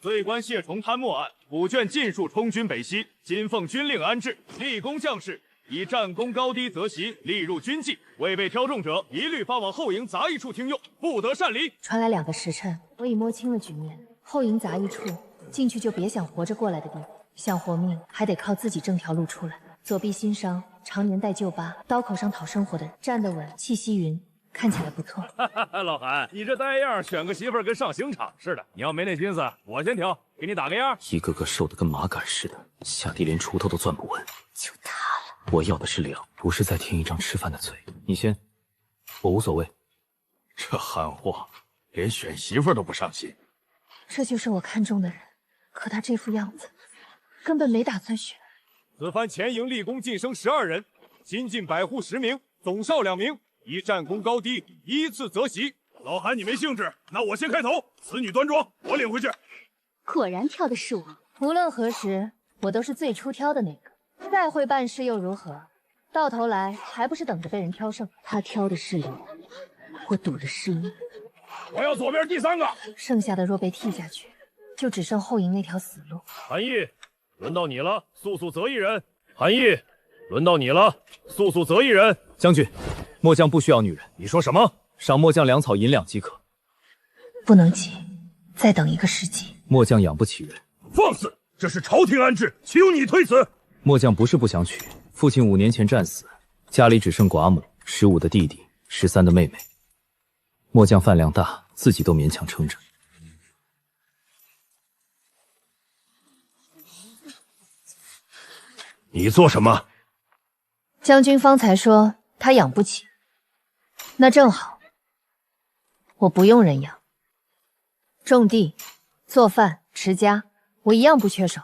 罪官謝崇貪墨案，5卷尽數充軍北西。今奉軍令安置，立功將士以戰功高低擇席，立入軍紀。未被挑中者，一律發往後營雜役處聽用，不得擅離。傳來2個時辰，我已摸清了局面。後營雜役處進去就別想活着過來的地方，想活命還得靠自己正条路出来。左臂心傷，常年戴臼疤，刀口上討生活的人，站得穩，气息匀。 看起来不錯，老韩，你这呆样，选个媳婦兒跟上刑場似的。你要沒那心思，我先挑，給你打個樣。一個個瘦得跟麻杆似的，下地連鋤頭都攥不穩。就他了。我要的是糧，不是再添一張吃飯的嘴。你先，我無所謂。這漢貨，連選媳婦都不上心。這就是我看中的人，可他這副樣子，根本沒打算選。此番前營立功晉升12人，新進百戶10名，總少2名。 依戰功高低依次擇席。老韓，你沒興致，那我先開頭。此女端莊，我領回去。果然挑的是我。無論何時，我都是最出挑的那個。再會辦事又如何？到頭來還不是等着被人挑剩。他挑的是我，我賭的是你。我要左邊第3個。剩下的若被替下去，就只剩後營那條死路。韓義，輪到你了，速速擇一人。韓義，輪到你了，速速擇一人。將軍。 末將不需要女人。你說什麼？賞末將糧草銀兩即可。不能急，再等1個世紀。末將養不起人。放肆！這是朝廷安置，豈有你推辭？末將不是不想娶，父親5年前戰死，家裡只剩寡母，15的弟弟，13的妹妹。末將飯量大，自己都勉強撐着。你做什麼？將軍方才說他養不起。 那正好，我不用人養，種地、做飯、持家，我一樣不缺手。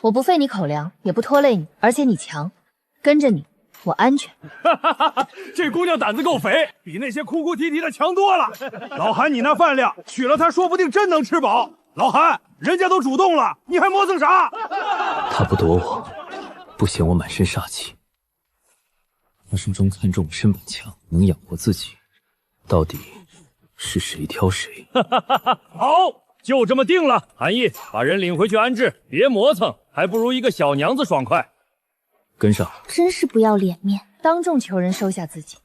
我不費你口糧，也不拖累你，而且你強，跟着你我安全。這姑娘膽子夠肥，比那些哭哭啼啼的強多了。老韓，你那飯量，娶了她說不定真能吃飽。老韓，人家都主動了，你還磨蹭啥？他不躲我，不嫌我滿身煞氣。 他書中看中身板強，能養活自己，到底是誰挑誰？好，就這麼定了。韓義，把人領回去安置，別磨蹭，還不如一個小娘子爽快。跟上。真是不要臉面，當眾求人收下自己。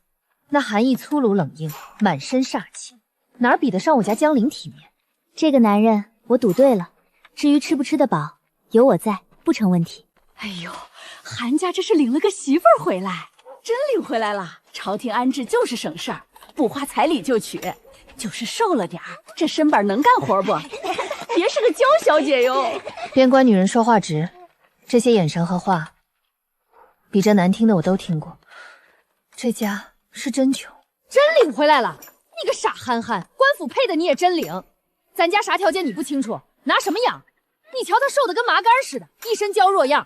那韓義粗魯冷硬，滿身煞氣，哪比得上我家江陵體面？這個男人我賭對了，至於吃不吃得飽，有我在，不成問題。哎呦，韓家這是領了個媳婦兒回來。 真領回來了，朝廷安置就是省事兒，不花彩禮就娶，就是瘦了點兒，這身板能幹活不？別是個嬌小姐喲。邊關女人說話直，這些眼神和話，比這難聽的我都聽過。這家是真窮，真領回來了。你個傻憨憨，官府配的你也真領。咱家啥條件你不清楚，拿什麼養？你瞧他瘦的跟麻杆似的，一身嬌弱樣。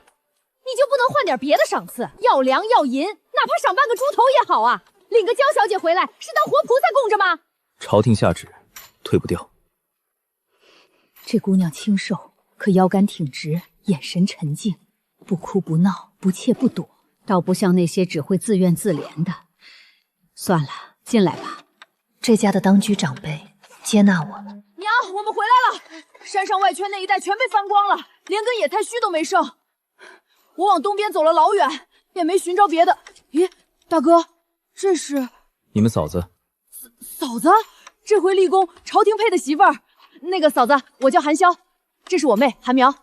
你就不能換點別的賞賜？要糧要銀，哪怕賞半個豬頭也好啊！領個嬌小姐回來是當活菩薩供着嗎？朝廷下旨，退不掉。這姑娘清瘦，可腰桿挺直，眼神沉靜，不哭不鬧，不怯不躲，倒不像那些只會自怨自憐的。算了，進來吧。這家的當居長輩接納我了。娘，我們回來了。山上外圈那一帶全被翻光了，連根野菜鬚都沒剩。 我往東邊走了老遠，也沒尋着別的。咦，大哥，這是你們嫂子？嫂子，這回立功，朝廷配的媳婦兒。那個嫂子，我叫韓蕭，這是我妹韓苗。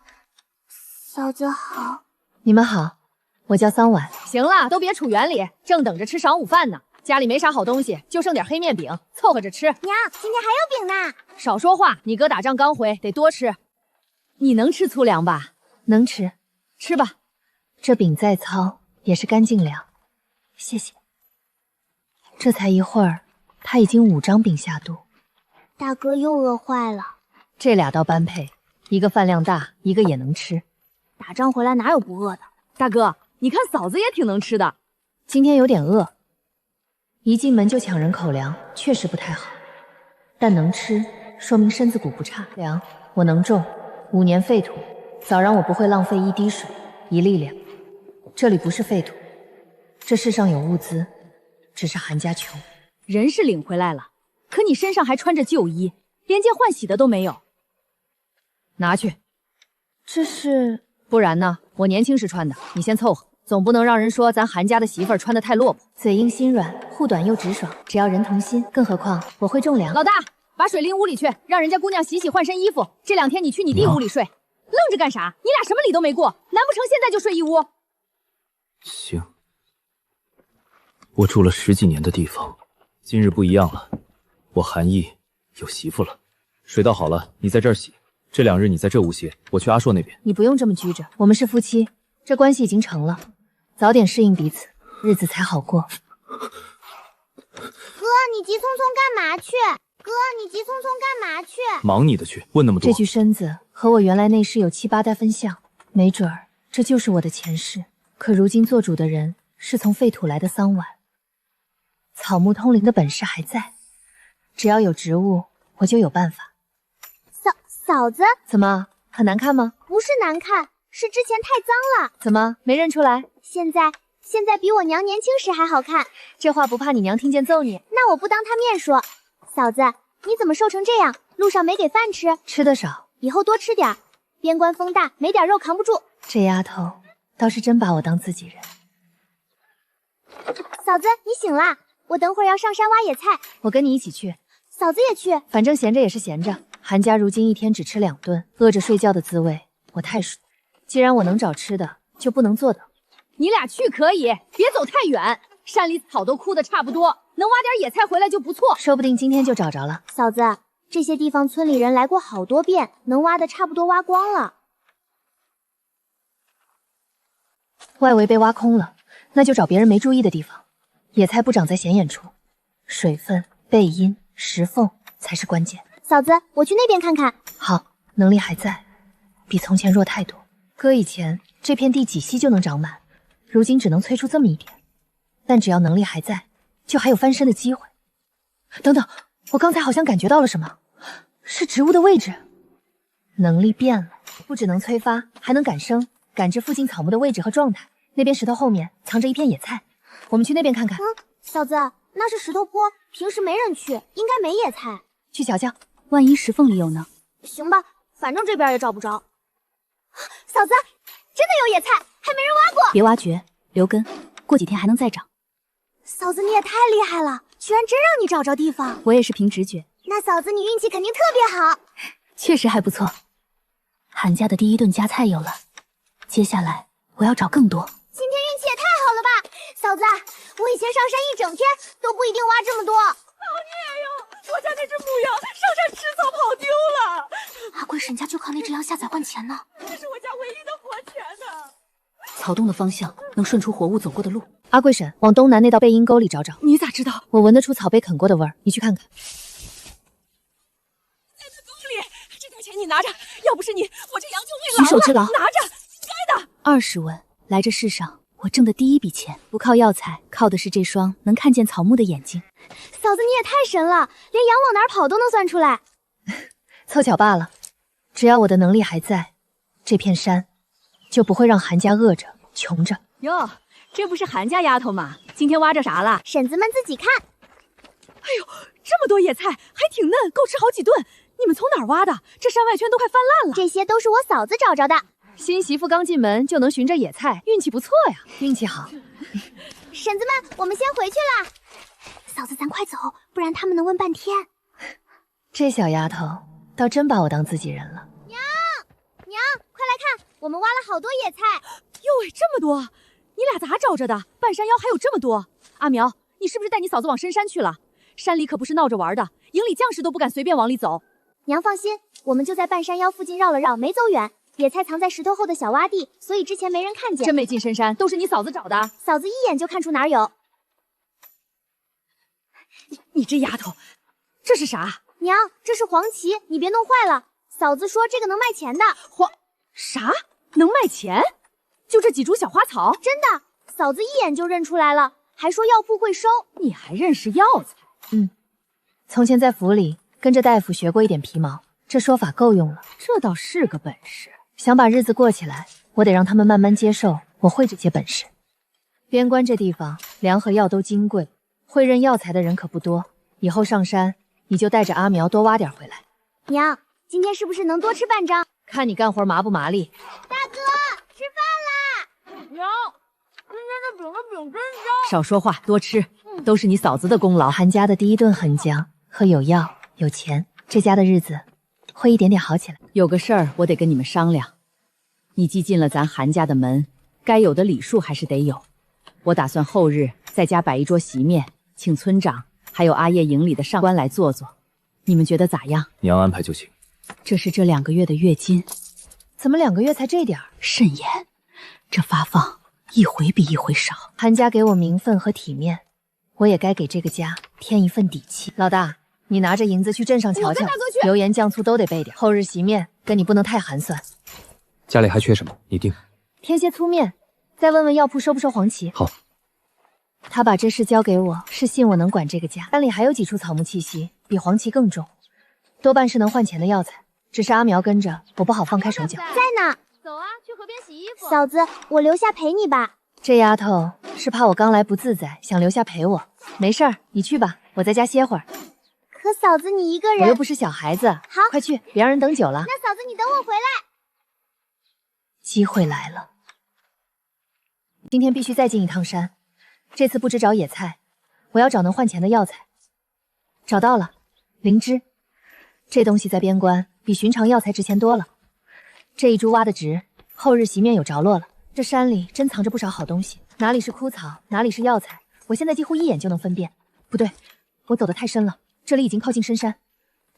嫂子好，你們好，我叫桑婉。行了，都別杵園裡，正等着吃晌午飯呢。家裡沒啥好東西，就剩點黑面餅，湊合着吃。娘，今天還有餅呢。少說話，你哥打仗剛回，得多吃。你能吃粗糧吧？能吃，吃吧。 這餅再糙也是乾淨糧，謝謝。這才一會兒，他已經5張餅下肚。大哥又餓壞了。這倆倒般配，一個飯量大，一個也能吃。打仗回來哪有不餓的？大哥，你看嫂子也挺能吃的。今天有點餓，一進門就搶人口糧，確實不太好。但能吃，說明身子骨不差。糧我能種，5年廢土，早讓我不會浪費一滴水一粒糧。 這裡不是廢土，這世上有物資，只是韓家窮。人是領回來了，可你身上還穿着舊衣，連件換洗的都沒有。拿去。這是？不然呢？我年輕時穿的，你先凑合。总不能讓人说咱韩家的媳妇儿穿得太落魄。嘴硬心軟，護短又直爽，只要人同心。更何況我會種糧。老大，把水拎屋裡去，讓人家姑娘洗洗换身衣服。这2天你去你弟屋裡睡。愣着幹啥？你俩什么礼都沒過，難不成現在就睡一屋？行，我住了10幾年的地方，今日不一樣了。我韓義有媳婦了。水倒好了，你在這兒洗。這2日你在這屋歇，我去阿碩那邊。你不用這麼拘着，我們是夫妻，這關係已經成了。早點適應彼此，日子才好過。哥，你急匆匆幹嘛去？哥，你急匆匆幹嘛去？忙你的去，問那麼多。這具身子和我原來那世有7、8代分像，沒準兒這就是我的前世。可如今做主的人是從廢土來的桑丸，草木通靈的本事還在，只要有植物，我就有辦法。嫂子，怎麼很難看嗎？不是難看，是之前太髒了。怎麼沒認出來？現在比我娘年輕時還好看。這話不怕你娘聽見揍你？那我不當她面說。嫂子，你怎麼瘦成這樣？路上沒給飯吃？吃得少，以後多吃點。邊關風大，沒點肉扛不住。這丫頭倒是真把我當自己人。嫂子，你醒啦？我等會兒要上山挖野菜。我跟你一起去。嫂子也去。反正閒着也是閒着。韓家如今1天只吃2頓，餓着睡覺的滋味我太熟。既然我能找吃的，就不能坐等。你倆去可以，別走太遠。山裡草都枯得差不多，能挖點野菜回來就不錯。說不定今天就找着了。嫂子，這些地方村裡人來過好多遍，能挖的差不多挖光了。外圍被挖空了，那就找別人沒注意的地方。野菜不長在顯眼處，水分、背陰、石縫才是關鍵。嫂子，我去那邊看看。好，能力還在，比從前弱太多。擱以前這片地幾息就能長滿，如今只能催出這麼一點。但只要能力還在，就還有翻身的機會。等等，我剛才好像感覺到了什麼，是植物的位置。能力變了，不只能催發，還能感生，感知附近草木的位置和狀態。那邊石頭後面藏着一片野菜，我們去那邊看看。嫂子，那是石頭坡，平時沒人去，應該沒野菜。去瞧瞧。萬一石縫裡有呢？行吧，反正這邊也找不着。嫂子，真的有野菜，還沒人挖過。別挖掘，留根，過幾天還能再長。嫂子，你也太厲害了，居然真讓你找着地方。我也是憑直覺。那嫂子，你運氣肯定特別好。確實還不錯。韓家的第1頓家菜有了，接下來我要找更多。今天運氣也太好了吧，嫂子，我以前上山1整天都不一定挖這麼多。好孽呀！我家那只母羊上山吃草跑丟了。阿貴沈家就靠那只羊下崽換錢呢，這是我家唯一的活錢呢。草洞的方向能順出活物走過的路。阿貴嬸，往東南那道背陰溝裡找找。你咋知道？我聞得出草被啃過的味兒，你去看看。在那溝裡，這點錢你拿着，要不是你，我這羊就餵狼了。舉手之勞，拿着，應該的。20文，來這世上我掙的第一筆錢，不靠藥材，靠的是這雙能看見草木的眼睛。嫂子，你也太神了，連羊往哪兒跑都能算出來。湊巧罷了，只要我的能力還在，這片山就不會讓韓家餓着窮着。喲，這不是韓家丫頭嗎？今天挖着啥了？嬸子們自己看。哎呦，這麼多野菜，還挺嫩，夠吃好幾頓。你們從哪兒挖的？這山外圈都快泛濫了。這些都是我嫂子找着的。新媳婦剛進門就能尋着野菜，運氣不錯呀。運氣好。嬸子們，我們先回去啦。嫂子，咱快走，不然他們能問半天。這小丫頭倒真把我當自己人了。娘，快來看，我們挖了好多野菜。喲喂，這麼多！你倆咋找着的？半山腰還有這麼多。阿苗，你是不是帶你嫂子往深山去了？山裡可不是鬧着玩的，營裡將士都不敢隨便往裡走。娘放心，我們就在半山腰附近繞了繞，沒走遠。野菜藏在石頭後的小洼地，所以之前沒人看見。真沒進深山，都是你嫂子找的。嫂子一眼就看出哪兒有。你這丫頭，這是啥？娘，這是黃芪，你別弄壞了。嫂子說這個能賣錢的。啥？能賣錢？就這幾株小花草？真的，嫂子一眼就認出來了，還說藥鋪會收。你還認識藥材？從前在府裡跟着大夫學過一點皮毛，這說法夠用了。這倒是個本事。想把日子過起來，我得讓他們慢慢接受我會這些本事。邊關這地方糧和藥都金貴，會認藥材的人可不多。以後上山，你就帶着阿苗多挖點回來。娘，今天是不是能多吃半張？看你干活麻不麻利。大哥，吃饭啦！娘，今天这饼的饼真香。少说话，多吃，都是你嫂子的功劳。韩家的第一顿很香，和有药有钱，这家的日子会一点点好起来。有个事儿我得跟你们商量。你既进了咱韩家的门，该有的礼数还是得有。我打算后日在家摆一桌席面，请村長还有阿叶营里的上官來坐坐，你們覺得咋樣？娘安排就行。這是這2個月的月金。怎麼2個月才這點兒？慎言，這發放一回比一回少。韓家給我名分和體面，我也該給這個家添一份底氣。老大，你拿着銀子去鎮上瞧瞧，油鹽醬醋都得備點。後日席面跟你不能太寒酸。家裡還缺什麼？你定。添些粗面，再問問藥鋪收不收黃芪。好。他把這事交給我，是信我能管這個家。山裡還有幾處草木氣息，比黃芪更重，多半是能換錢的藥材。只是阿苗跟着，我不好放開手腳。在呢。走啊，去河邊洗衣服。嫂子，我留下陪你吧。這丫頭是怕我剛來不自在，想留下陪我。沒事兒，你去吧，我在家歇會兒。可嫂子你一個人，我又不是小孩子。好，快去，別讓人等久了。那嫂子你等我回來。機會來了，今天必須再進一趟山。這次不只找野菜，我要找能換錢的藥材。找到了，靈芝。這東西在邊關比尋常藥材值錢多了。這一株挖得直，後日席面有着落了。這山裡真藏着不少好東西，哪裡是枯草，哪裡是藥材，我現在幾乎一眼就能分辨。不對，我走得太深了，這裡已經靠近深山，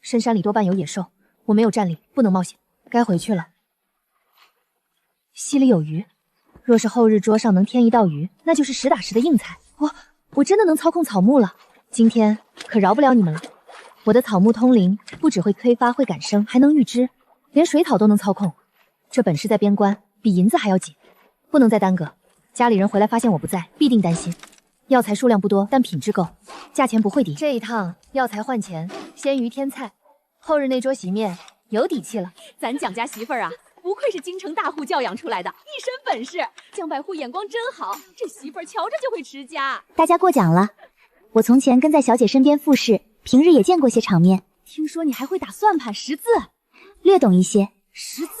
深山裡多半有野獸，我沒有戰力，不能冒險，該回去了。溪裡有魚，若是後日桌上能添一道魚，那就是實打實的硬菜。我真的能操控草木了，今天可饒不了你們了。我的草木通靈，不只會催發會感生，還能預知，連水草都能操控。這本事在邊關比銀子還要緊，不能再耽擱。家裡人回來發現我不在，必定擔心。藥材數量不多，但品質夠，價錢不會低。這一趟藥材換錢，鮮魚添菜，後日那桌席面有底氣了。咱蔣家媳婦兒啊，不愧是京城大戶教養出來的，一身本事。蔣百戶眼光真好，這媳婦兒瞧着就會持家。大家過獎了，我從前跟在小姐身邊複試，平日也見過些場面。聽說你還會打算盤識字，略懂一些。識字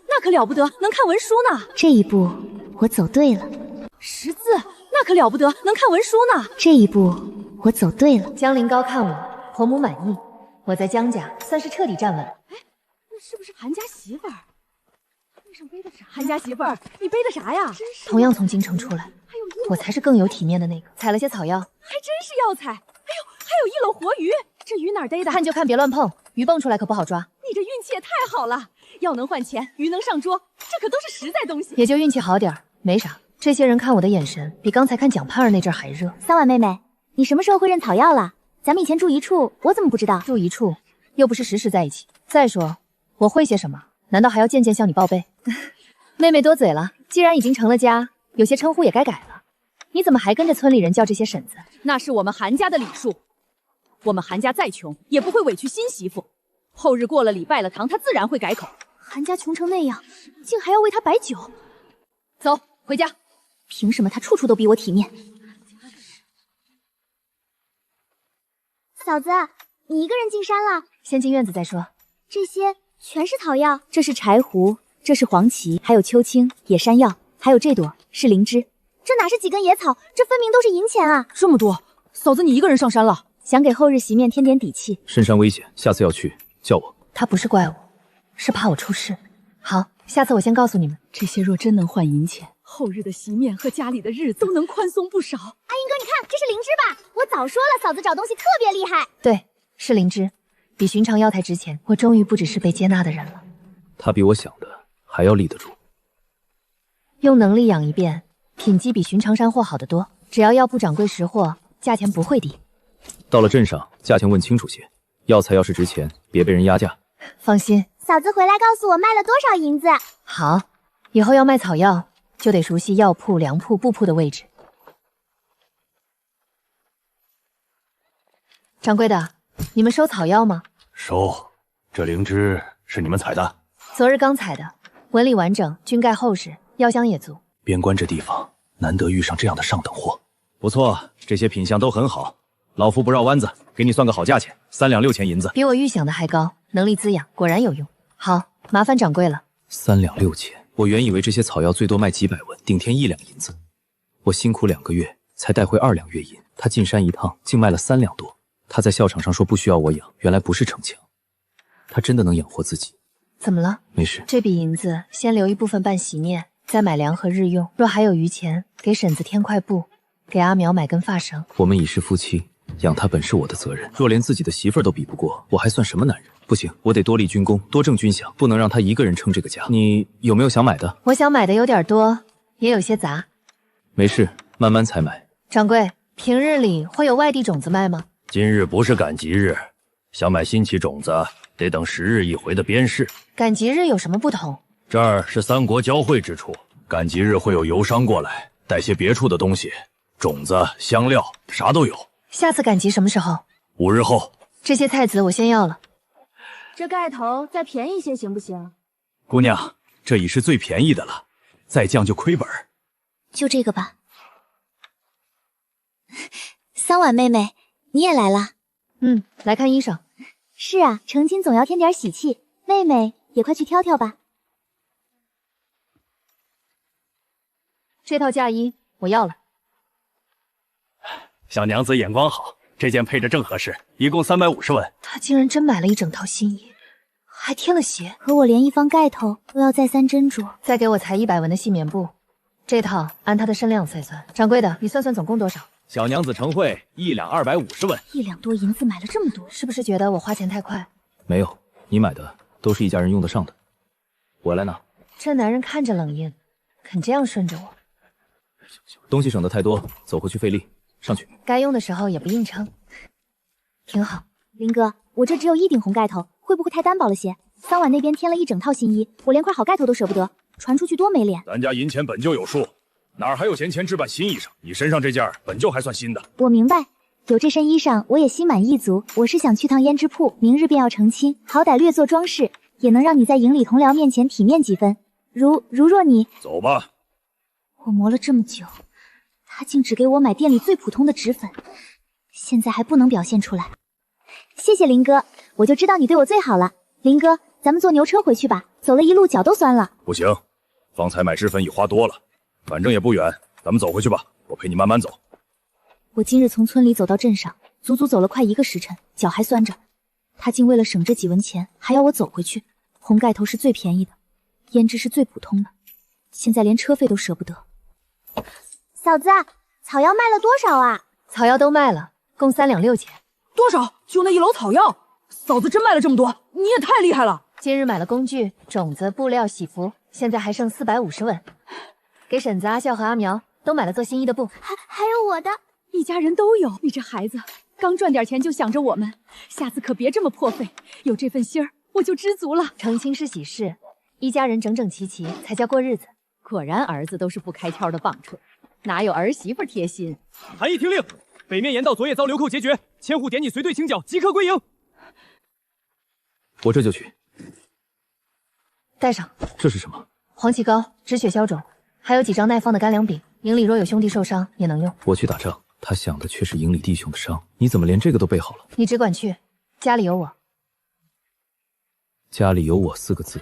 那可了不得，能看文書呢。這一步我走對了。識字那可了不得，能看文書呢。這一步我走對了。江陵高看我，婆母滿意，我在江家算是徹底站穩了。哎，那是不是韓家媳婦兒？背上背的啥？韓家媳婦兒，你背的啥呀？同樣從京城出來，我才是更有體面的那個。採了些草藥，還真是藥材。哎呦，還有一簍活魚，這魚哪兒逮的？看就看，別亂碰，魚蹦出來可不好抓。你這運氣也太好了，藥能換錢，魚能上桌，這可都是實在東西。也就運氣好點兒，沒啥。這些人看我的眼神比剛才看蔣盼兒那陣還熱。三婉妹妹，你什麼時候會認草藥了？咱們以前住一處，我怎麼不知道？住一處，又不是時時在一起。再說我會些什麼？難道還要漸漸向你報備？妹妹多嘴了，既然已經成了家，有些稱呼也該改了。你怎麼還跟着村裡人叫這些嬸子？那是我們韓家的禮數。我們韓家再窮，也不會委屈新媳婦。後日過了禮拜了堂，她自然會改口。韓家窮成那樣，竟還要為她擺酒。走，回家。憑什麼她處處都比我體面？嫂子，你一個人進山了？先進院子再說。這些全是草藥。這是柴胡，這是黃芪，還有秋青、野山藥，還有這朵是靈芝。這哪是幾根野草，這分明都是銀錢啊！這麼多，嫂子你一個人上山了？想給後日席面添點底氣。深山危險，下次要去叫我。他不是怪我，是怕我出事。好，下次我先告訴你們。這些若真能換銀錢，後日的席面和家裡的日子都能寬鬆不少。阿英哥，你看，這是靈芝吧？我早說了，嫂子找東西特別厲害。對，是靈芝，比尋常藥材值錢。我終於不只是被接納的人了。他比我想的還要立得住。用能力養一遍，品質比尋常山貨好得多。只要藥鋪掌櫃識貨，價錢不會低。到了鎮上，價錢問清楚些。藥材要是值錢，別被人壓價。放心，嫂子回來告訴我賣了多少銀子。好，以後要賣草藥，就得熟悉藥鋪、糧鋪、布鋪的位置。掌櫃的，你們收草藥嗎？收。這靈芝是你們採的？昨日剛採的，紋理完整，菌蓋厚實，藥香也足。邊關這地方難得遇上這樣的上等貨。不錯，這些品相都很好。老夫不繞彎子，給你算個好價錢，3兩6錢銀子。比我預想的還高，能力滋養，果然有用。好，麻煩掌櫃了。3兩6錢，我原以為這些草藥最多賣幾百文，頂天1兩銀子。我辛苦2個月才帶回2兩月銀，他進山一趟竟賣了3兩多。他在校場上說不需要我養，原來不是逞強，他真的能養活自己。怎麼了？沒事。這筆銀子先留一部分辦喜宴，再買糧和日用。若還有餘錢，給嬸子添塊布，給阿苗買根髮繩。我們已是夫妻，養他本是我的責任。若連自己的媳婦兒都比不過，我還算什麼男人？不行，我得多立軍功，多掙軍饷，不能讓他一個人撐這個家。你有沒有想買的？我想買的有點多，也有些雜。沒事，慢慢才買。掌櫃，平日裡會有外地種子賣嗎？今日不是趕集日，想買新奇種子，得等10日一回的邊市。趕集日有什麼不同？這兒是3國交匯之處，趕集日會有遊商過來，帶些別處的東西，種子、香料，啥都有。下次趕集什麼時候？5日後。這些菜籽我先要了。这蓋頭再便宜些行不行？姑娘，這已是最便宜的了，再降就虧本。就這個吧。桑婉妹妹，你也來了？来看衣裳。是啊，成亲總要添點喜气，妹妹也快去挑挑吧。這套嫁衣我要了。小娘子眼光好，這件配着正合適，一共350文。他竟然真買了一整套新衣，還添了鞋。可我连一方蓋頭都要再三斟酌。再給我裁100文的细棉布，這套按它的身量才算。掌櫃的，你算算總共多少？小娘子成繪1兩250文。1兩多銀子買了這麼多，是不是覺得我花錢太快？沒有，你買的都是一家人用得上的。我來拿。這男人看着冷硬，肯這樣順着我。東西省得太多，走回去費力。上去。該用的時候也不硬撐，挺好。林哥，我這只有1頂紅蓋頭，會不會太單薄了些？桑婉那邊添了一整套新衣，我連塊好蓋頭都捨不得，傳出去多沒臉。咱家銀錢本就有數，哪兒還有閒錢置辦新衣裳？你身上這件本就還算新的。我明白，有這身衣裳，我也心滿意足。我是想去趟胭脂鋪，明日便要成親，好歹略作裝飾，也能讓你在營裡同僚面前體面幾分。如若你走吧。我磨了這麼久，他竟只給我買店裡最普通的脂粉，現在還不能表現出來。謝謝林哥，我就知道你对我最好了。林哥，咱們坐牛车回去吧，走了一路腳都酸了。不行，方才買脂粉已花多了，反正也不遠，咱們走回去吧，我陪你慢慢走。我今日從村裡走到鎮上，足足走了快1個時辰，腳還酸着。他竟為了省這幾文錢，還要我走回去。紅蓋頭是最便宜的，胭脂是最普通的，現在連車費都捨不得。嫂子，草藥賣了多少啊？草藥都賣了，共3兩6錢。多少？就那一篓草药？嫂子真卖了這麼多，你也太厲害了！今日買了工具、種子、布料、喜服，現在還剩450文。給嬸子阿笑和阿苗都買了做新衣的布，還有我的。一家人都有，你這孩子剛賺點錢就想着我們，下次可別這麼破費。有這份心兒，我就知足了。成親是喜事，一家人整整齊齊才叫過日子。果然兒子都是不開挑的棒槌，哪有兒媳婦貼心？韩義聽令，北面鹽道昨夜遭流寇截絕，千戶點你隨隊清剿，即刻歸營。我這就去。帶上。這是什麼？黃芪膏、止血消腫，還有幾張耐放的干糧餅。營裡若有兄弟受傷，也能用。我去打仗，他想的卻是營裡弟兄的傷。你怎麼連這個都備好了？你只管去，家裡有我。家裡有我4個字，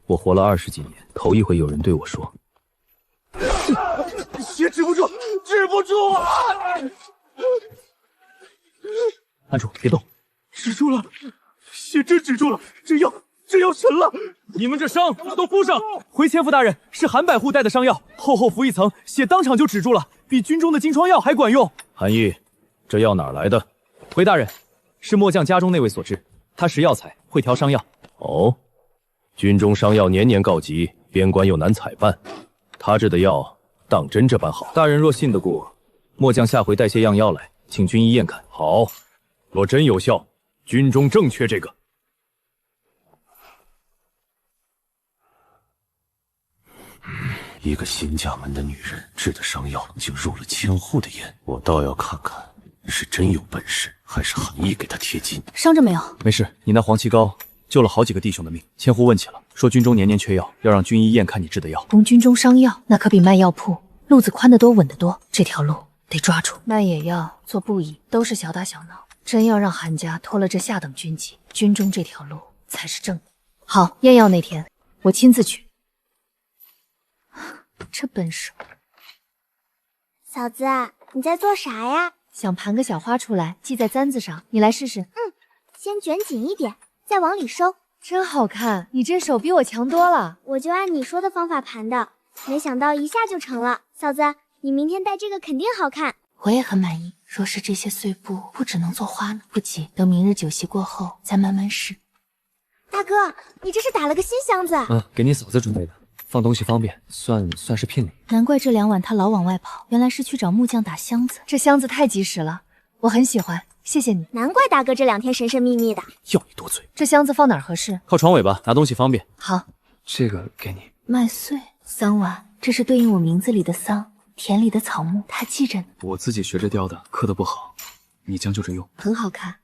我活了20幾年，頭一回有人對我說。血止不住，止不住啊！按住，別動。止住了，血真止住了，這藥神了！你們這傷都敷上。回千戶大人，是韓百戶帶的傷藥，厚厚敷一層，血當場就止住了，比軍中的金瘡藥還管用。韓義，這藥哪來的？回大人，是末將家中那位所制，他识藥材，會調傷藥。哦，軍中傷藥年年告急，邊關又難採辦，他制的藥當真這般好？大人若信得過，末將下回帶些樣藥來，請軍醫驗看。好，若真有效，軍中正缺這個。一個新家門的女人制的傷藥竟入了千戶的眼，我倒要看看是真有本事，還是韓義給他貼金。傷着沒有？沒事，你那黃芪膏救了好幾個弟兄的命。千戶問起了，說軍中年年缺藥，要讓軍醫驗看你制的藥。攻軍中傷藥，那可比賣藥鋪路子寬得多，穩得多。這條路得抓住。賣野藥、做布藝都是小打小鬧，真要讓韓家拖了這下等軍籍，軍中這條路才是正。好，驗藥那天我親自去。這本事，嫂子，你在做啥呀？想盘個小花出來，繫在簪子上，你來試試。先捲緊一點，再往裡收。真好看，你这手比我強多了。我就按你說的方法盤的，沒想到一下就成了。嫂子，你明天戴這個肯定好看。我也很滿意。若是這些碎布不只能做花呢？不急，等明日酒席過後再慢慢試。大哥，你這是打了個新箱子？給你嫂子準備的，放東西方便，算是聘禮。難怪這2晚他老往外跑，原來是去找木匠打箱子。這箱子太及時了，我很喜歡，謝謝你。難怪大哥這2天神神秘秘的。要你多嘴。這箱子放哪兒合適？靠床尾吧，拿東西方便。好，這個給你。麥穗桑丸，這是對應我名字裡的桑，田裡的草木，他記着呢。我自己學着雕的，刻得不好，你將就着用。很好看，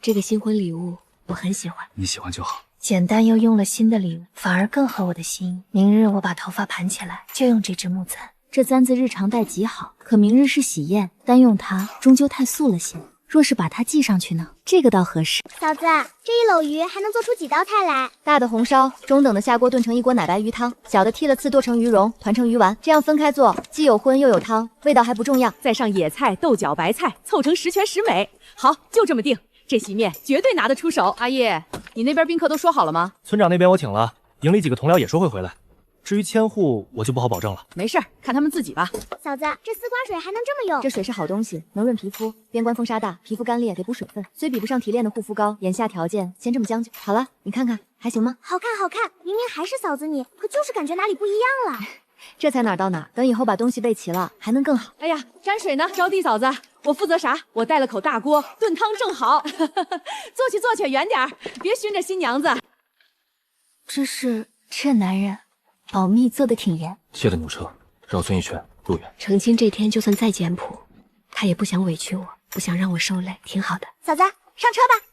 這個新婚禮物我很喜歡。你喜歡就好。簡單又用了新的禮物，反而更合我的心意。明日我把頭髮盤起來，就用這支木簪。這簪子日常戴極好，可明日是喜宴，單用它終究太素了些。若是把它繫上去呢？這個倒合適。嫂子，這一簍魚還能做出幾道菜來？大的紅燒，中等的下鍋燉成1鍋奶白魚湯，小的剔了刺剁成魚蓉，團成魚丸。這樣分開做，既有葷又有湯，味道還不重樣。再上野菜、豆角、白菜，湊成十全十美。好，就這麼定。這席面絕對拿得出手。阿葉，你那邊賓客都說好了嗎？村長那邊我請了，營裡幾個同僚也說會回來。至於千戶，我就不好保證了。沒事，看他們自己吧。嫂子，這絲瓜水還能這麼用？這水是好東西，能潤皮膚。邊關風沙大，皮膚乾裂得補水分，雖比不上提煉的護膚膏，眼下條件先這麼將就。好了，你看看還行嗎？好看好看，明明還是嫂子你，可就是感覺哪裡不一樣了。這才哪兒到哪兒，等以後把東西備齊了，還能更好。哎呀，沾水呢，招娣嫂子，我負責啥？我帶了口大鍋，燉湯正好。坐去坐去，遠點兒，別燻着新娘子。這男人保密做得挺嚴。卸了牛車，繞村一圈，路遠。成親這天就算再簡樸，他也不想委屈我，不想讓我受累，挺好的。嫂子，上車吧。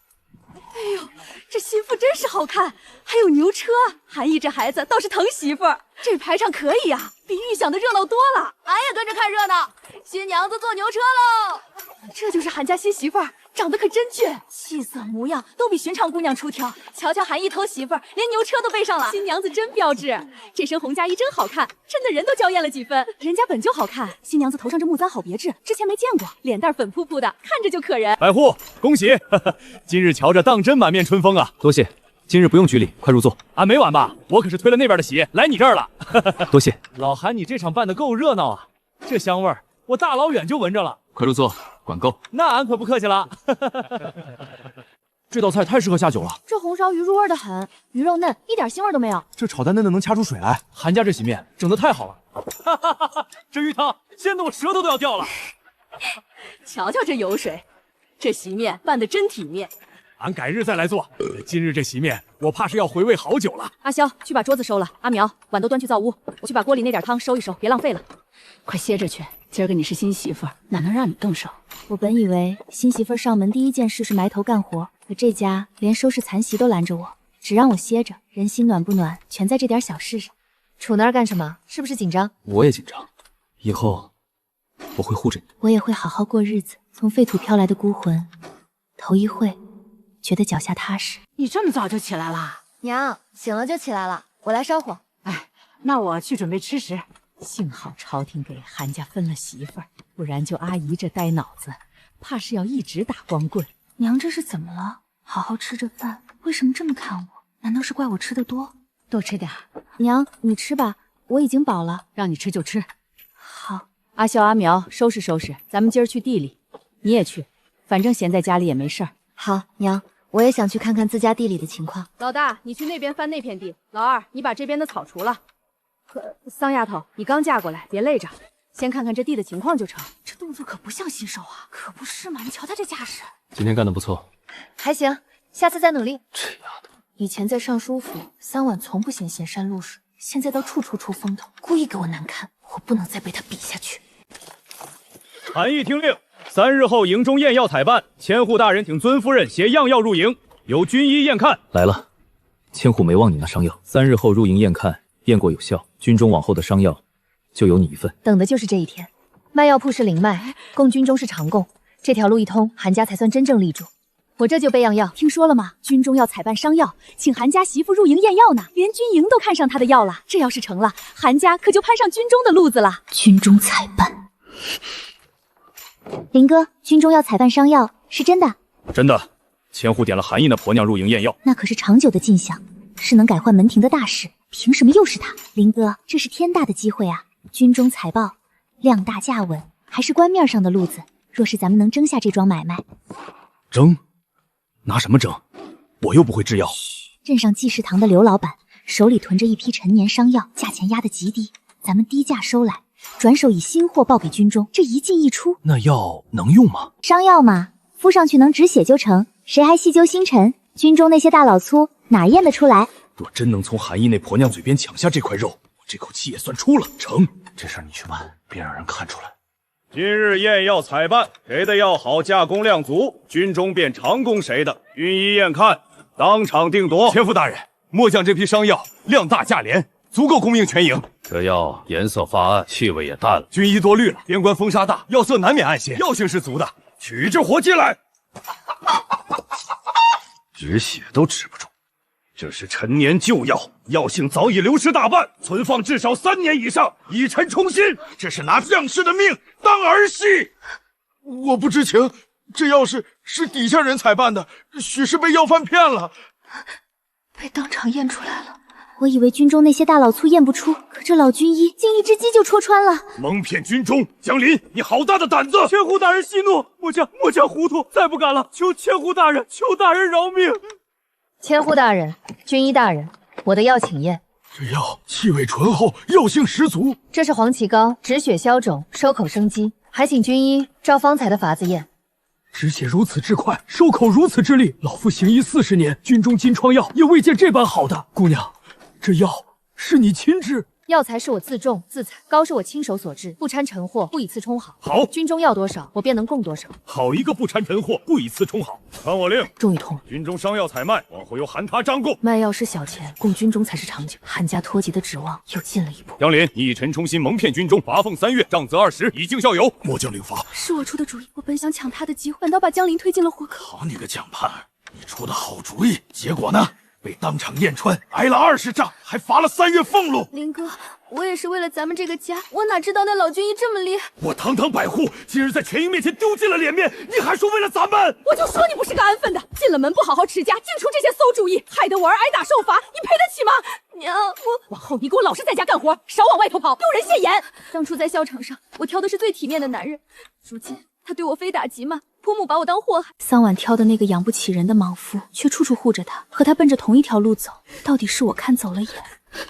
哎呦，这媳妇真是好看，还有牛车。韩毅这孩子倒是疼媳妇，这排场可以呀，比预想的热鬧多了。俺也跟着看熱鬧，新娘子坐牛车嘍！这就是韩家新媳妇，长得可真俊，气色模樣都比寻常姑娘出挑。瞧瞧韩毅偷媳妇，連牛車都背上了，新娘子真标致。這身紅嫁衣真好看，衬得人都嬌豔了幾分。人家本就好看，新娘子頭上這木簪好別致，之前沒見過，臉蛋粉撲撲的，看着就可人。百戶，恭喜！今日瞧着當真滿面春風啊！多謝，今日不用舉禮，快入座。俺沒完吧？我可是推了那邊的喜，來你這兒了。多謝。老韓，你這場辦得夠熱鬧啊！這香味兒，我大老遠就聞着了。快入座，管夠。那俺可不客氣了。這道菜太適合下酒了。這紅燒魚入味的很，魚肉嫩，一點腥味都沒有。這炒蛋嫩的能掐出水來。韓家這席面整得太好了。哈哈哈哈！這魚湯鮮得我舌頭都要掉了。瞧瞧這油水，這席面辦得真體面。俺改日再來做。今日這席面，我怕是要回味好久了。阿蕭，去把桌子收了。阿苗，碗都端去灶屋，我去把鍋裡那點湯收一收，別浪費了。快歇着去，今兒個你是新媳婦，哪能讓你動手？我本以為新媳婦上門第一件事是埋頭幹活，可這家連收拾殘席都攔着我，只讓我歇着。人心暖不暖，全在這點小事上。杵那兒幹什麼？是不是緊張？我也緊張，以後我會護着你。我也會好好過日子。從廢土飄來的孤魂，頭一回覺得腳下踏實。你這麼早就起來了？娘，醒了就起來了，我來燒火。哎，那我去準備吃食。幸好朝廷給韓家分了媳婦兒，不然就阿姨這呆腦子，怕是要一直打光棍。娘這是怎麼了？好好吃着飯，為什麼這麼看我？難道是怪我吃的多？多吃點。娘，你吃吧，我已經飽了。讓你吃就吃。好。阿蕭、阿苗，收拾收拾，咱們今兒去地裡。你也去，反正閒在家裡也沒事兒。好，娘，我也想去看看自家地裡的情況。老大，你去那邊翻那片地。老二，你把這邊的草除了。桑丫頭，你剛嫁過來，別累着，先看看這地的情況就成。這動作可不像新手啊！可不是嘛，你瞧他這架勢。今天幹得不錯，還行，下次再努力。這丫頭，以前在尚書府，3晚從不嫌顯山露水，現在倒處處出風頭，故意給我難看，我不能再被他比下去。韓義聽令，3日後營中驗藥採辦，千戶大人請尊夫人攜樣藥入營，由軍醫驗看。來了，千戶沒忘你那傷藥，3日後入營驗看，驗過有效，軍中往後的傷藥就有你一份。等的就是這一天。賣藥鋪是靈脈，供軍中是常供，這條路一通，韓家才算真正立住。我这就备樣藥。聽說了嗎？軍中要採辦商藥，請韓家媳婦入營驗藥呢，連軍營都看上他的藥了。這要是成了，韓家可就攀上軍中的路子了。軍中採辦，林哥，軍中要採辦商藥，是真的？真的。千戶點了韓義那婆娘入營驗藥，那可是長久的進項，是能改換門庭的大事，憑什麼又是他？林哥，這是天大的機會啊！軍中採報，量大價穩，還是官面上的路子。若是咱們能爭下這樁買賣，爭？拿什麼爭？我又不會製藥。鎮上濟世堂的劉老板手裡囤着一批陳年商藥，價錢壓得極低，咱們低價收來，轉手以新貨報給軍中，這一進一出，那藥能用嗎？商藥嘛，敷上去能止血就成，誰還細究星辰？軍中那些大老粗哪驗得出來？若真能從韓義那婆娘嘴邊搶下這塊肉，我這口氣也算出了。成，這事兒你去辦，別讓人看出來。今日驗藥採辦，誰的藥好，加工量足，軍中便常供誰的。軍醫驗看，當場定奪。千戶大人，末將這批商藥量大價廉，足夠供應全營。這藥顏色發暗，氣味也淡了。軍醫多慮了，邊關風沙大，藥色難免暗些，藥性是足的。取支火机來。止血都止不住，这是陈年舊藥，药性早已流失大半，存放至少3年以上，以陈重新。这是拿将士的命當兒戲。我不知情，這藥是底下人採辦的，許是被藥販騙了，被當場驗出來了。我以為軍中那些大老粗驗不出，可這老軍醫竟一隻雞就戳穿了。蒙騙軍中，江林，你好大的膽子！千戶大人息怒，末將糊塗，再不敢了，求千戶大人，求大人饒命！千戶大人，軍醫大人，我的藥請驗。這藥氣味醇厚，藥性十足。這是黃芪膏，止血消腫，收口生肌，還請軍醫照方才的法子驗。止血如此之快，收口如此之利，老夫行醫40年，軍中金瘡藥也未見這般好的。姑娘，這藥是你親製？藥材是我自種自採，膏是我親手所製，不摻陳貨，不以次充好。好，軍中要多少，我便能供多少。好一個不摻陳貨，不以次充好！傳我令，終於通了。軍中商藥採賣，往後由韓他張供。賣藥是小錢，供軍中才是長久。韓家脫節的指望又進了一步。楊林，你以陳重新蒙騙軍中，罰俸3月，杖責20，以儆效尤。末將領罰。是我出的主意，我本想搶他的機會，反倒把江林推進了火坑。好你個蔣盼兒，你出的好主意，結果呢？被當場驗穿，挨了20杖，還罰了3月俸祿。林哥，我也是為了咱們這個家，我哪知道那老軍醫這麼厲害。我堂堂百戶，今日在全營面前丟盡了臉面，你還說為了咱們？我就說你不是個安分的，進了門不好好持家，竟出這些餿主意，害得我兒挨打受罰，你賠得起嗎？娘，往後你給我老實在家幹活，少往外頭跑，丟人現眼。當初在校場上，我挑的是最體面的男人，如今他對我非打即罵，婆母把我當禍害。桑婉挑的那個養不起人的莽夫，卻處處護着他，和他奔着同一條路走。到底是我看走了眼，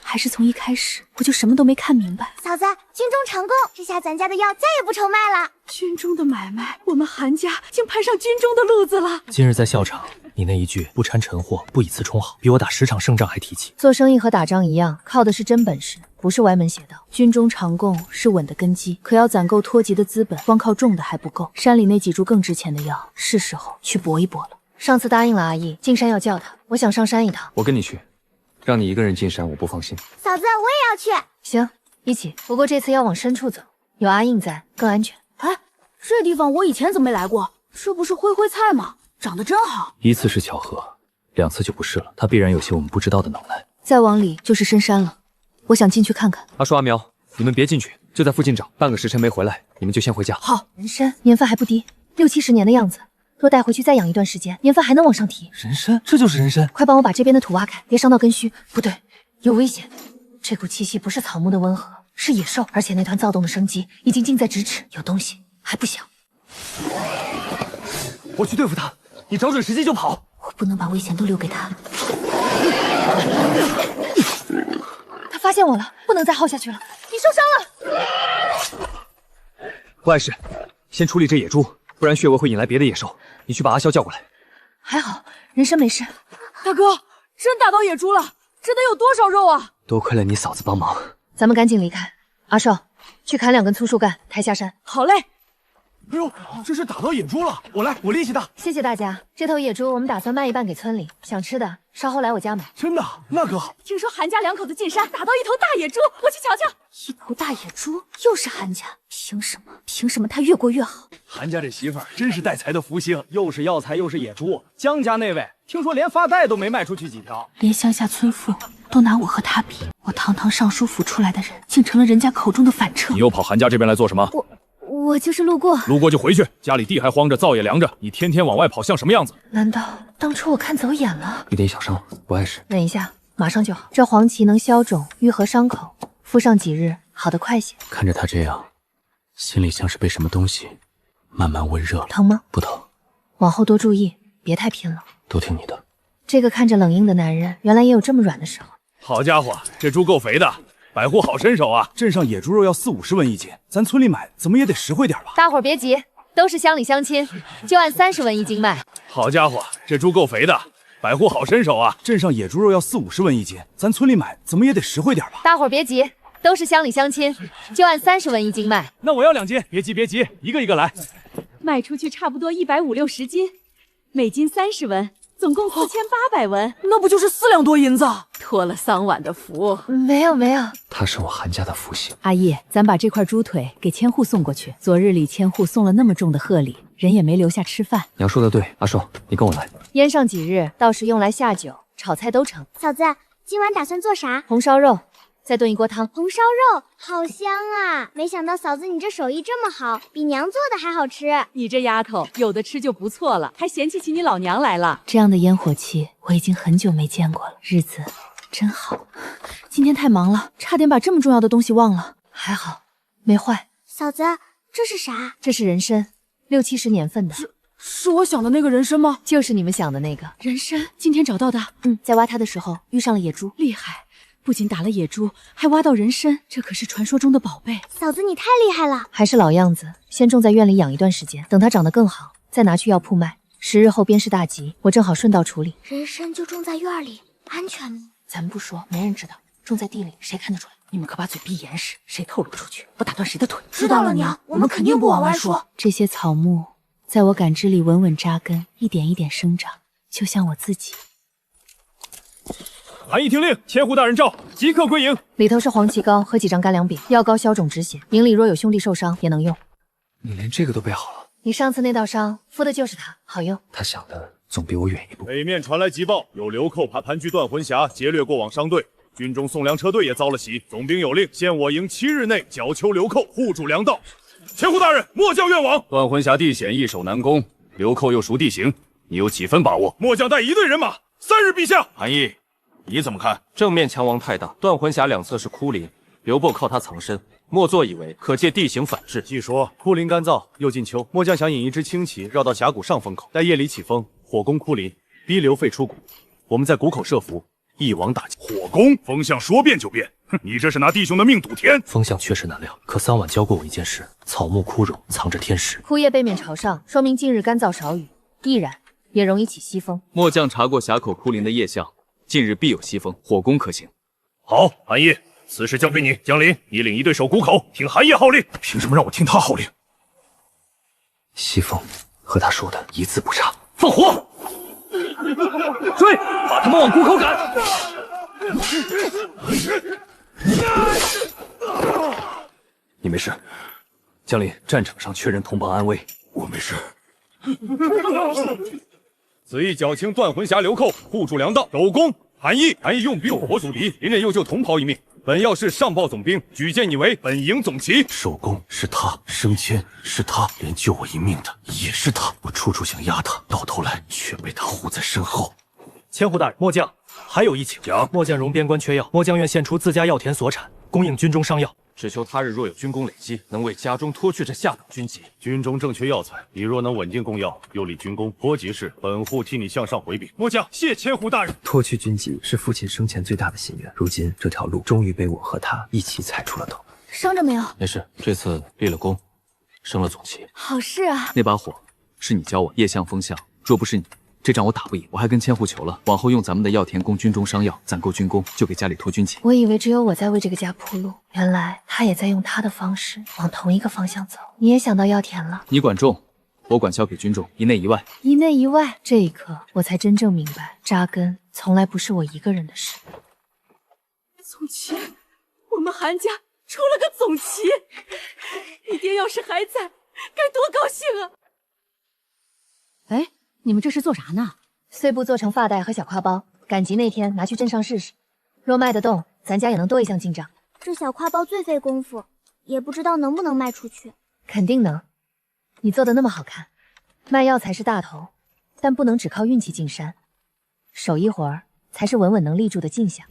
還是從一開始我就什麼都沒看明白？嫂子，軍中常供，這下咱家的藥再也不愁賣了。軍中的買賣，我們韓家竟攀上軍中的路子了。今日在校場，你那一句不摻陳貨，不以次充好，比我打10場勝仗還提氣。做生意和打仗一樣，靠的是真本事，不是歪門邪道。軍中常供是穩的根基，可要攢夠脫節的資本，光靠種的還不夠。山裡那幾株更值錢的藥，是時候去搏一搏了。上次答應了阿義，進山要叫他，我想上山一趟。我跟你去，讓你一個人進山，我不放心。嫂子，我也要去。行，一起。不過這次要往深處走，有阿印在，更安全。哎，這地方我以前怎麼沒來過？這不是灰灰菜嗎？長得真好。一次是巧合，2次就不是了。他必然有些我們不知道的能耐。再往裡就是深山了，我想進去看看。阿叔、阿苗，你們別進去，就在附近找。半個時辰沒回來，你們就先回家。好。人參年份還不低，60、70年的樣子。若帶回去再養一段時間，年份還能往上提。人參，這就是人參。快幫我把這邊的土挖開，別傷到根須。不對，有危險。這股氣息不是草木的溫和，是野獸，而且那團躁動的生機已經近在咫尺，有東西還不小。我去對付他，你找準時機就跑。我不能把危險都留給他。他發現我了，不能再耗下去了。你受傷了。顾愛氏，先處理這野豬，不然血味會引來別的野獸。你去把阿蕭叫過來。還好，人參沒事。大哥，真打到野豬了，這得有多少肉啊？多虧了你嫂子幫忙。咱們趕緊離開。阿少，去砍2根粗樹幹，抬下山。好嘞。哎呦，這是打到野豬了！我來，我力氣大。謝謝大家。這頭野豬我們打算賣一半給村里，想吃的稍後來我家買。真的？那可好。听说韩家两口子进山打到一头大野豬，我去瞧瞧。一头大野豬，又是韩家，凭什么？凭什么他越过越好？韩家这媳婦兒真是帶財的福星，又是藥材又是野豬。江家那位聽說連發帶都沒賣出去幾條，連鄉下村婦都拿我和他比。我堂堂尚書府出來的人，竟成了人家口中的反側。你又跑韓家這邊來做什麼？我就是路過。路過就回去，家裡地還荒着，灶也涼着，你天天往外跑像什麼樣子？難道當初我看走眼了？一點小傷，不礙事。忍一下，馬上就好。這黃芪能消腫愈合傷口，敷上幾日，好得快些。看着他這樣，心裡像是被什麼東西慢慢溫熱了。疼嗎？不疼。往後多注意，別太拼了。都聽你的。這個看着冷硬的男人，原來也有這麼軟的時候。好家伙，這豬夠肥的，百戶好身手啊！鎮上野豬肉要40-50文一斤，咱村裡買怎麼也得實惠點吧？大夥兒別急，都是鄉里鄉親，就按30文一斤賣。好家伙，這豬夠肥的，百戶好身手啊！鎮上野豬肉要40-50文一斤，咱村裡買怎麼也得實惠點吧？大夥兒別急，都是鄉里鄉親，就按30文一斤賣。那我要2斤，別急別急，一個一個來。賣出去差不多150-160斤，每斤30文。總共4800文，那不就是4兩多銀子？托了桑婉的福。沒有沒有，他是我韓家的福星。阿姨，咱把這塊豬腿給千戶送過去。昨日裡千戶送了那麼重的賀禮，人也沒留下吃飯。娘說的對，阿壽，你跟我來。醃上幾日，到時用來下酒、炒菜都成。嫂子，今晚打算做啥？紅燒肉，再燉一鍋湯。紅燒肉好香啊！沒想到嫂子你這手藝這麼好，比娘做的還好吃。你這丫頭有的吃就不錯了，還嫌棄起你老娘來了。這樣的煙火氣我已經很久沒見過了，日子真好。今天太忙了，差點把這麼重要的東西忘了，還好沒壞。嫂子，這是啥？這是人參，60-70年份的。是我想的那個人參嗎？就是你們想的那個人參。今天找到的。在挖它的時候遇上了野豬，厲害。不僅打了野豬，還挖到人參，這可是傳說中的寶貝。嫂子，你太厲害了！還是老樣子，先種在院裡養一段時間，等它長得更好，再拿去藥鋪賣。10日後便是大吉，我正好順道處理。人參就種在院裡，安全嗎？咱們不說，沒人知道。種在地裡，誰看得出來？你們可把嘴閉嚴實，誰透露出去，我打斷誰的腿。知道了，娘，我們肯定不往外說。這些草木在我感知裡穩穩扎根，一點一點生長，就像我自己。韓義聽令，千戶大人詔，即刻歸營。裡頭是黃芪膏和幾張乾糧餅，藥膏消腫止血。營裡若有兄弟受傷，也能用。你連這個都備好了？你上次那道傷敷的就是它，好用。他想的總比我遠一步。北面傳來急報，有流寇盤踞斷魂峽，劫掠過往商隊。軍中送糧車隊也遭了襲，總兵有令，限我營7日內剿囚流寇，護住糧道。千戶大人，末將願往。斷魂峽地險，易守難攻，流寇又熟地形，你有幾分把握？末將帶1隊人馬，3日必下。韓義，你怎麼看？正面牆王太大，斷魂峽兩側是枯林，劉備靠它藏身。末作以為可借地形反制。據說枯林乾燥，又近秋，末將想引一支輕騎繞到峽谷上風口，待夜裡起風，火攻枯林，逼劉廢出谷。我們在谷口設伏，一網打盡。火攻，風向說變就變。哼，你這是拿弟兄的命賭天。風向確實難料，可桑婉教過我一件事：草木枯榮，藏着天時。枯葉背面朝上，說明近日乾燥少雨，易燃，也容易起西風。末將查過峽口枯林的夜象，近日必有西風，火攻可行。好，韓義，此事交給你。江林，你領一隊守谷口，聽韓義號令。憑什麼讓我聽他號令？西風和他說的一字不差。放火！追，把他們往谷口趕！你沒事？江林，戰場上確認同胞安危。我沒事。此役剿清斷魂峽流寇，護住糧道，守攻。韓義用兵火速敵，臨陣又救同袍一命。本要是上報總兵，舉薦你為本營總旗。守攻是他，升遷是他，連救我一命的也是他。我處處想壓他，到頭來卻被他護在身後。千戶大人，末將還有一請。講，末將榮邊關缺藥，末將願獻出自家藥田所產，供應軍中傷藥。只求他日若有軍功累積，能為家中脫去這下等軍籍。軍中正缺藥材，你若能穩定供藥，又立軍功，頗及是本戶替你向上回稟。末將謝千戶大人。脫去軍籍是父親生前最大的心願，如今這條路終於被我和他一起踩出了頭。傷着沒有？沒事，這次立了功，升了總旗。好事啊！那把火是你教我，夜向風向，若不是你，这仗我打不赢，我還跟千戶求了，往後用咱們的藥田供軍中傷藥，攢夠軍功，就給家裡托軍旗。我以為只有我在為這個家鋪路，原來他也在用他的方式往同一個方向走。你也想到藥田了？你管重，我管銷給軍眾，一內一外。一內一外，這一刻我才真正明白，扎根從來不是我一個人的事。總旗，我們韓家出了個總旗，你爹要是還在，該多高興啊！哎，你們這是做啥呢？碎布做成髮帶和小挎包，趕集那天拿去鎮上試試，若賣得動，咱家也能多一項進賬。這小挎包最費功夫，也不知道能不能賣出去。肯定能，你做的那麼好看，賣藥才是大頭，但不能只靠運氣進山，手藝活兒才是穩穩能立住的進項。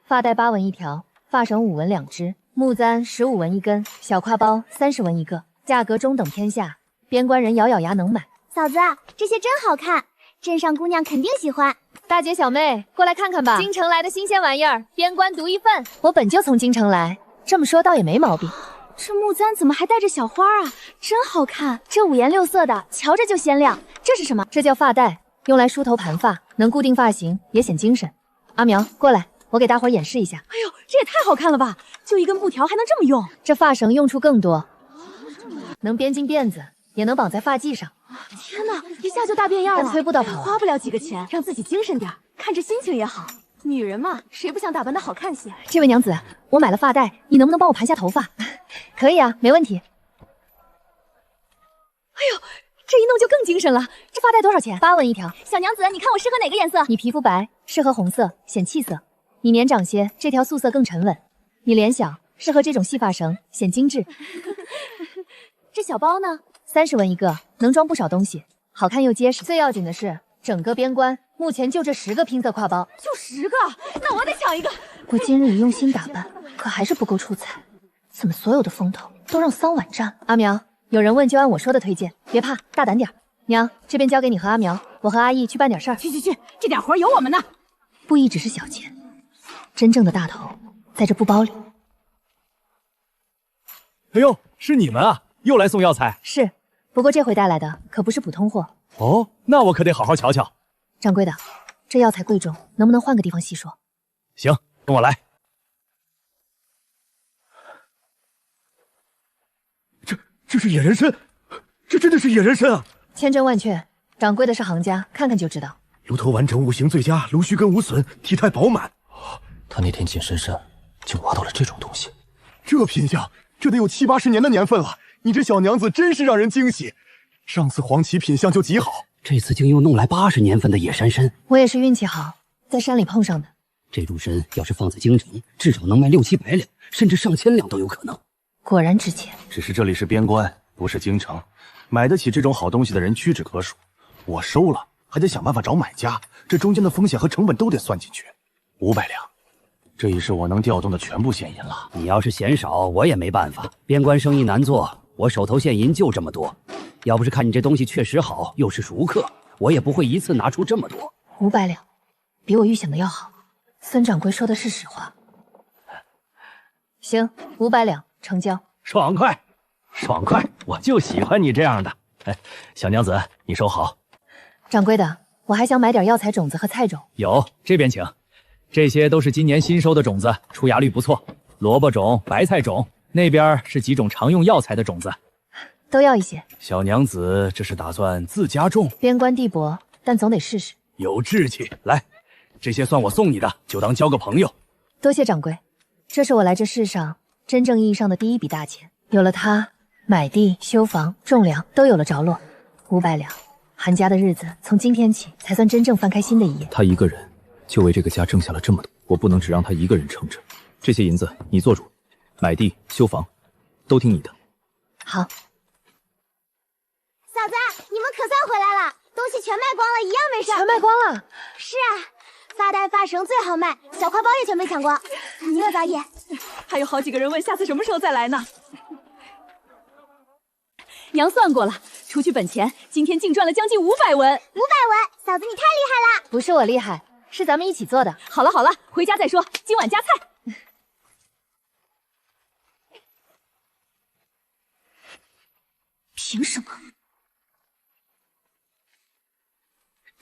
髮帶8文一條，髮繩5文2支，木簪15文一根，小挎包30文一個，價格中等偏下，邊關人咬咬牙能買。嫂子，這些真好看，鎮上姑娘肯定喜歡。大姐小妹，過來看看吧，京城來的新鮮玩意兒，邊關獨一份。我本就從京城來，這麼說倒也沒毛病。這木簪怎麼還帶着小花啊？真好看，這5顏6色的，瞧着就鮮亮。這是什麼？這叫髮帶，用來梳頭盤髮，能固定髮型，也顯精神。阿苗，過來，我給大伙兒演示一下。哎呦，這也太好看了吧！就一根布條還能這麼用？這髮繩用處更多，能編進辮子，也能綁在髮髻上。天哪，一下就大變樣了，催不到跑，花不了幾個錢，讓自己精神點，看着心情也好。女人嘛，誰不想打扮得好看些？這位娘子，我買了髮帶，你能不能幫我盤下頭髮？可以啊，沒問題。哎呦，這一弄就更精神了。這髮帶多少錢？8文一條。小娘子，你看我適合哪個顏色？你皮膚白，適合紅色，顯氣色。你年長些，這條素色更沉穩。你臉小，適合這種細髮繩，顯精緻。這小包呢？30文一個，能裝不少東西，好看又結實。最要緊的是，整個邊關目前就這10個拼色挎包，就10個，那我得搶一個。我今日用心打扮，可還是不夠出彩。怎麼所有的風頭都讓桑婉占？阿苗，有人問就按我說的推薦，別怕，大膽點。娘，這邊交給你和阿苗，我和阿義去辦點事兒。去，這點活有我們呢。布藝只是小錢，真正的大頭在這布包裡。哎呦，是你們啊！又來送藥材？是，不過這回帶來的可不是普通貨。哦，那我可得好好瞧瞧。掌櫃的，這藥材貴重，能不能換個地方細說？行，跟我來。這是野人參，這真的是野人參啊！千真萬確，掌櫃的是行家，看看就知道。顱頭完整，五行最佳，顱鬚根無損，體態飽滿。他那天進深山，竟挖到了這種東西。這品相，這得有70、80年的年份了。你這小娘子真是讓人驚喜。上次黃芪品相就極好，這次竟又弄來80年份的野山參。我也是運氣好，在山裡碰上的。這株參要是放在京城，至少能賣6、700兩，甚至上千兩都有可能。果然值錢。只是這裡是邊關，不是京城，買得起這種好東西的人屈指可數。我收了，還得想辦法找買家，這中間的風險和成本都得算進去。500兩，這已是我能調動的全部現銀了。你要是嫌少，我也沒辦法。邊關生意難做，我手頭現銀就這麼多。要不是看你這東西確實好，又是熟客，我也不會一次拿出這麼多。500兩，比我預想的要好。孫掌櫃說的是實話。行，500兩成交。爽快，爽快，我就喜歡你這樣的。哎，小娘子，你收好。掌櫃的，我還想買點藥材種子和菜種。有，這邊請。這些都是今年新收的種子，出芽率不錯。蘿蔔種、白菜種，那邊是幾種常用藥材的種子，都要一些。小娘子，這是打算自家種？邊關地薄，但總得試試。有志氣，來，這些算我送你的，就當交個朋友。多謝掌櫃，這是我來這世上真正意義上的第一筆大錢。有了它，買地、修房、種糧都有了着落。500兩，韓家的日子從今天起才算真正翻開新的一頁。他一個人就為這個家掙下了這麼多，我不能只讓他一個人撐着。這些銀子你做主，買地、修房都聽你的。好。嫂子，你们可算回来了，東西全賣光了，一樣沒事。全賣光了？是啊，髮帶、髮繩最好賣，小挎包也全被搶光。你看咋也？還有好幾個人問下次什麼時候再來呢。娘算過了，除去本錢，今天淨賺了將近500文。500文，嫂子你太厲害了。不是我厲害，是咱們一起做的。好了好了，回家再說，今晚加菜。憑什麼？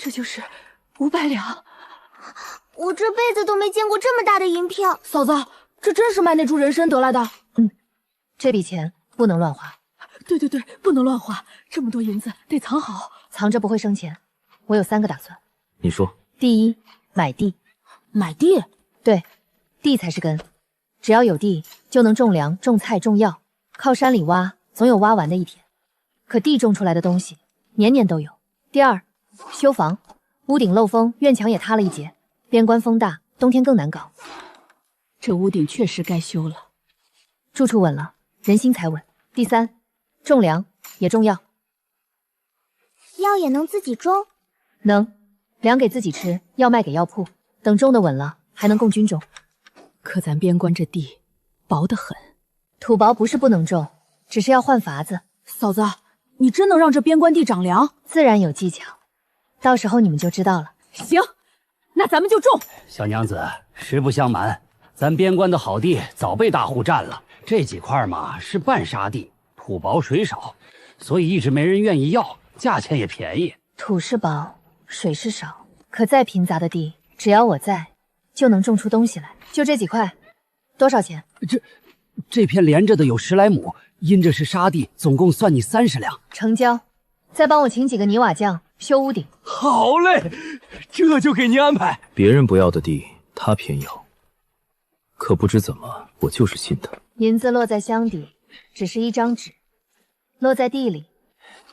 這就是500两。我这辈子都没见过这么大的银票。嫂子，这真是卖那株人参得来的。这筆錢不能亂花。對，不能亂花，這麼多銀子得藏好，藏着不會生錢。我有3個打算。你說。第一，買地。買地？對，地才是根。只要有地，就能種糧、種菜、種藥。靠山裡挖，總有挖完的一天。可地種出來的東西，年年都有。第二，修房，屋頂漏風，院牆也塌了一截，邊關風大，冬天更難搞。這屋頂確實該修了。住處穩了，人心才穩。第三，種糧也種藥。藥也能自己種？能，糧給自己吃，藥賣給藥鋪。等種的穩了，還能供軍種。可咱邊關這地薄得很。土薄不是不能種，只是要換法子。嫂子，你真能讓這邊關地長糧？自然有技巧，到時候你們就知道了。行，那咱們就種。小娘子，實不相瞞，咱邊關的好地早被大戶占了，這幾塊嘛是半沙地，土薄水少，所以一直沒人願意要，價錢也便宜。土是薄，水是少，可再貧雜的地，只要我在，就能種出東西來。就這幾塊，多少錢？這片連着的有10來畝，因着是沙地，總共算你30兩。成交。再幫我請幾個泥瓦匠修屋頂。好嘞，這就給您安排。別人不要的地，他偏要。可不知怎麼，我就是信他。銀子落在箱底，只是一張紙；落在地裡，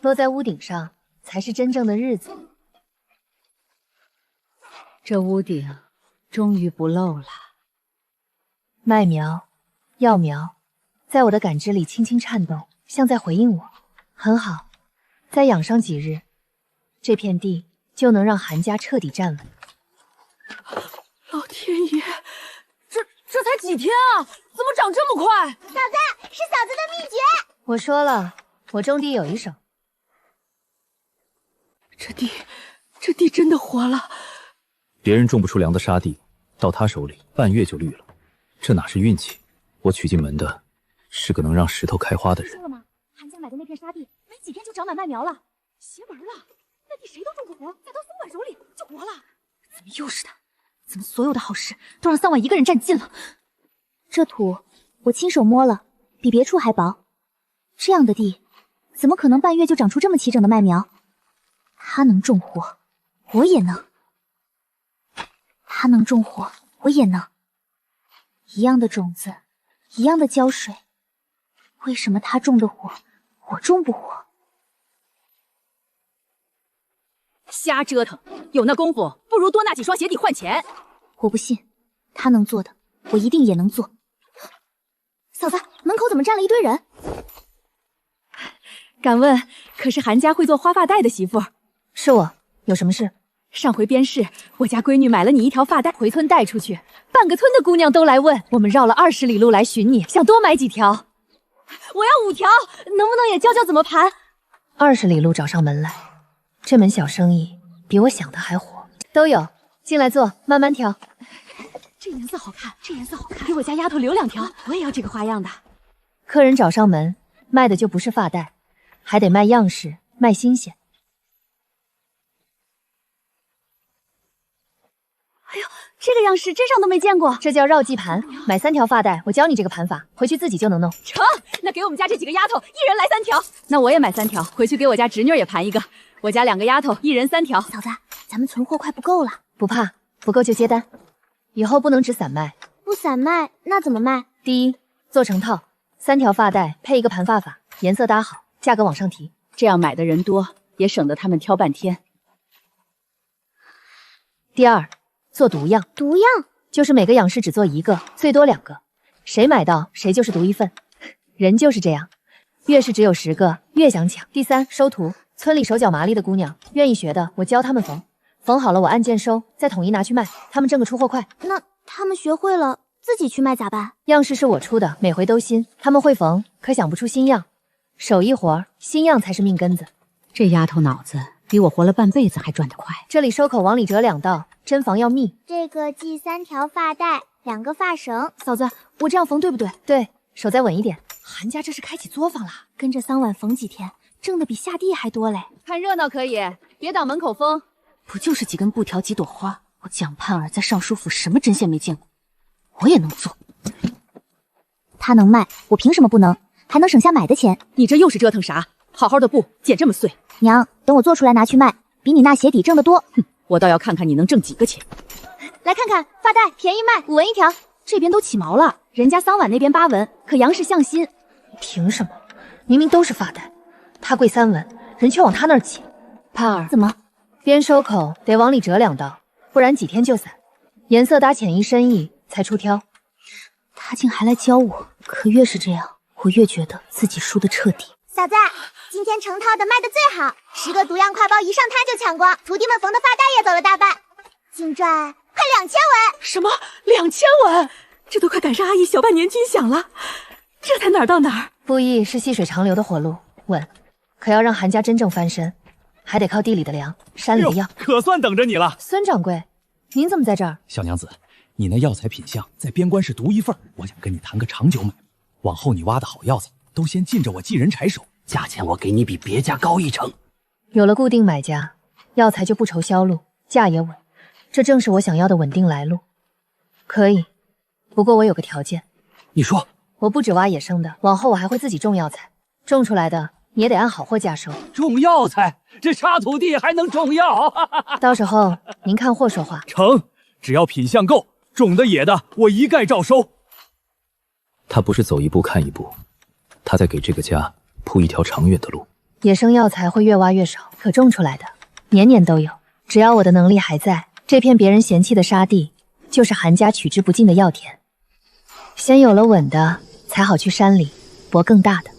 落在屋頂上，才是真正的日子。這屋頂終於不漏了。麥苗、藥苗，在我的感知裡輕輕顫動，像在回應我。很好，再養上幾日，這片地就能讓韓家徹底站穩。老天爺，這才幾天啊，怎麼長這麼快？嫂子，是嫂子的秘訣。我說了，我種地有一手。這地真的活了。別人種不出糧的沙地，到他手裡半月就綠了。這哪是運氣？我娶進門的是個能讓石頭開花的人。說了嗎？韓家買的那片沙地，沒幾天就長滿麥苗了，邪門了！那地誰都種不活，再到桑婉手裡就活了。怎麼又是他？怎麼所有的好事都讓桑婉一個人占盡了？這土我親手摸了，比別處還薄。這樣的地，怎麼可能半月就長出這麼齊整的麥苗？他能種活，我也能。他能種活，我也能。一樣的種子，一樣的澆水，為什麼他種得活，我種不活？瞎折騰，有那功夫，不如多納幾雙鞋底換錢。我不信，他能做的，我一定也能做。嫂子，門口怎麼站了一堆人？敢問，可是韓家會做花髮帶的媳婦？是我，有什麼事？上回邊市，我家閨女買了你一條髮帶，回村帶出去，半個村的姑娘都來問，我們繞了20里路來尋你，想多買幾條。我要5條，能不能也教教怎麼盤？20里路找上門來，這門小生意比我想的還火。都有，進來坐，慢慢挑。這顏色好看，這顏色好看，給我家丫頭留2條，我也要這個花樣的。客人找上門，賣的就不是髮帶，還得賣樣式，賣新鮮。哎呦，這個樣式真上都沒見過，這叫繞髻盤。買3條髮帶，我教你這個盤法，回去自己就能弄。成，那給我們家這幾個丫頭一人來3條。那我也買3條，回去給我家侄女也盤一個。我家2個丫頭一人3條。嫂子，咱們存貨快不夠了。不怕，不夠就接單。以後不能只散賣。不散賣，那怎麼賣？第一，做成套，3條髮帶配一個盤髮法，顏色搭好，價格往上提，這樣買的人多，也省得他們挑半天。第二，做獨樣。獨樣就是每個樣式只做1個，最多2個，誰買到誰就是獨一份。人就是這樣，越是只有10個，越想搶。第三，收徒。村裡手腳麻利的姑娘願意學的，我教他們縫，縫好了我按件收，再統一拿去賣，他們掙個出貨快。那他們學會了自己去賣咋辦？樣式是我出的，每回都新。他們會縫，可想不出新樣，手藝活，新樣才是命根子。這丫頭腦子比我活了半輩子還轉得快。這裡收口往裡折2道，針房要密。這個繫3條髮帶，2個髮繩。嫂子，我這樣縫對不對？對，手再穩一點。韓家這是開起作坊了，跟着桑婉縫幾天，掙的比下地還多嘞。看熱鬧可以，別擋門口風。不就是幾根布條、幾朵花？我蒋盼儿在尚書府什么针线没见过，我也能做。他能卖，我凭什么不能？还能省下买的钱。你这又是折腾啥？好好的布剪这么碎。娘，等我做出来拿去卖，比你那鞋底挣得多。哼，我倒要看看你能挣几个钱。来看看发带，便宜卖，5文1条。这边都起毛了，人家桑婉那边8文，可杨氏向心。凭什么？明明都是发带，他贵3文，人却往他那儿挤。盼儿，怎么？边收口得往里折2道，不然几天就散。颜色搭浅一深意才出挑。他竟还来教我，可越是这样，我越觉得自己输得彻底。嫂子，今天成套的卖的最好，10个独样挎包一上摊就抢光，徒弟们缝的发带也走了大半，净赚快2000文。什么2000文？这都快赶上阿姨小半年军饷了，这才哪儿到哪兒？布艺是细水長流的活路，穩。可要讓韓家真正翻身，還得靠地裡的糧，山裡的藥。可算等着你了，孫掌櫃，您怎麼在這兒？小娘子，你那藥材品相在邊關是獨一份，我想跟你談個長久買賣。往後你挖的好藥材，都先進着我寄人柴手，價錢我給你比別家高1成。有了固定買家，藥材就不愁銷路，價也穩。這正是我想要的穩定來路。可以，不過我有個條件。你說。我不只挖野生的，往後我還會自己種藥材，種出來的你也得按好貨價收。種藥材？這沙土地還能種藥？到時候您看貨說話。成，只要品相夠，種的野的我一概照收。他不是走一步看一步，他在給這個家鋪一條長遠的路。野生藥材會越挖越少，可種出來的年年都有。只要我的能力還在，這片別人嫌棄的沙地，就是韓家取之不盡的藥田。先有了穩的，才好去山裡搏更大的。